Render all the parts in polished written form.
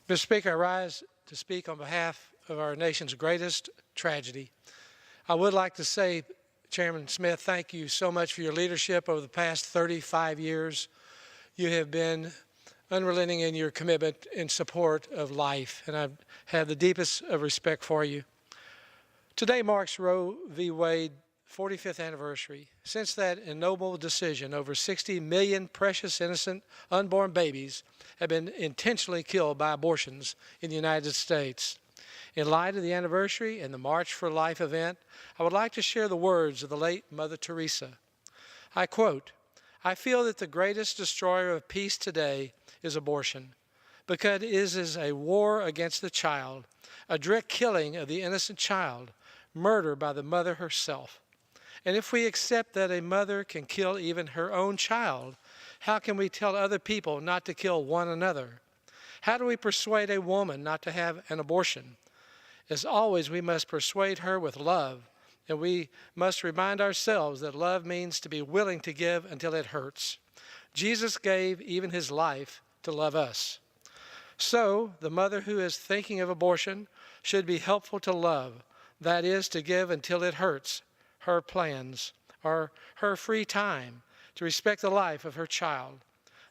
Mr. Speaker, I rise to speak on behalf of our nation's greatest tragedy. I would like to say, Chairman Smith, thank you so much for your leadership over the past 35 years. You have been unrelenting in your commitment in support of life, and I have the deepest of respect for you. Today marks Roe v. Wade 45th anniversary. Since that ennobled decision, over 60 million precious innocent unborn babies have been intentionally killed by abortions in the United States. In light of the anniversary and the March for Life event, I would like to share the words of the late Mother Teresa. I quote, "I feel that the greatest destroyer of peace today is abortion, because it is a war against the child, a direct killing of the innocent child, murder by the mother herself. And if we accept that a mother can kill even her own child, how can we tell other people not to kill one another? How do we persuade a woman not to have an abortion? As always, we must persuade her with love, and we must remind ourselves that love means to be willing to give until it hurts. Jesus gave even his life to love us. So, the mother who is thinking of abortion should be helpful to love, that is, to give until it hurts, her plans, or her free time, to respect the life of her child.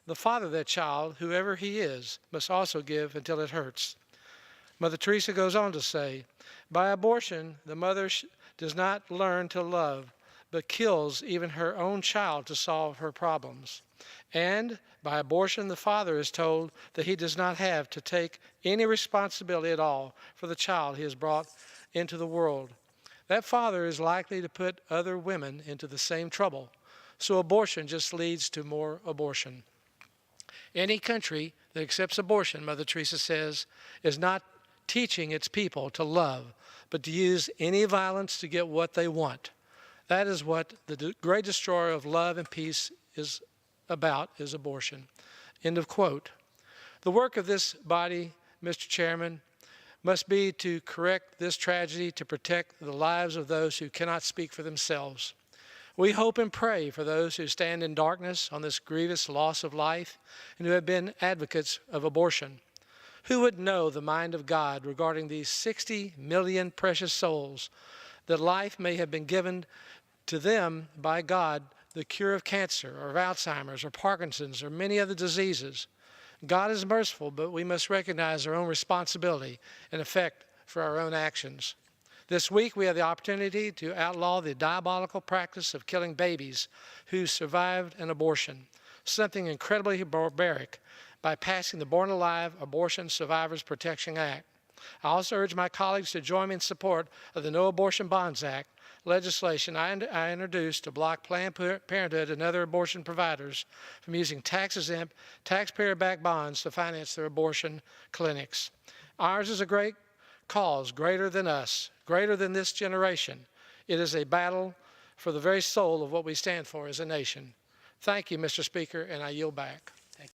The father of that child, whoever he is, must also give until it hurts." Mother Teresa goes on to say, "By abortion, the mother does not learn to love, but kills even her own child to solve her problems. And by abortion, the father is told that he does not have to take any responsibility at all for the child he has brought into the world. That father is likely to put other women into the same trouble, so abortion just leads to more abortion. Any country that accepts abortion," Mother Teresa says, "is not teaching its people to love, but to use any violence to get what they want. That is what the great destroyer of love and peace is about, is abortion." End of quote. The work of this body, Mr. Chairman, must be to correct this tragedy, to protect the lives of those who cannot speak for themselves. We hope and pray for those who stand in darkness on this grievous loss of life and who have been advocates of abortion. Who would know the mind of God regarding these 60 million precious souls, that life may have been given to them by God, the cure of cancer or of Alzheimer's or Parkinson's or many other diseases? God is merciful, but we must recognize our own responsibility and effect for our own actions. This week, we have the opportunity to outlaw the diabolical practice of killing babies who survived an abortion, something incredibly barbaric, by passing the Born Alive Abortion Survivors Protection Act. I also urge my colleagues to join me in support of the No Abortion Bonds Act legislation I introduced to block Planned Parenthood and other abortion providers from using tax-exempt, taxpayer-backed bonds to finance their abortion clinics. Ours is a great cause, greater than us, greater than this generation. It is a battle for the very soul of what we stand for as a nation. Thank you, Mr. Speaker, and I yield back.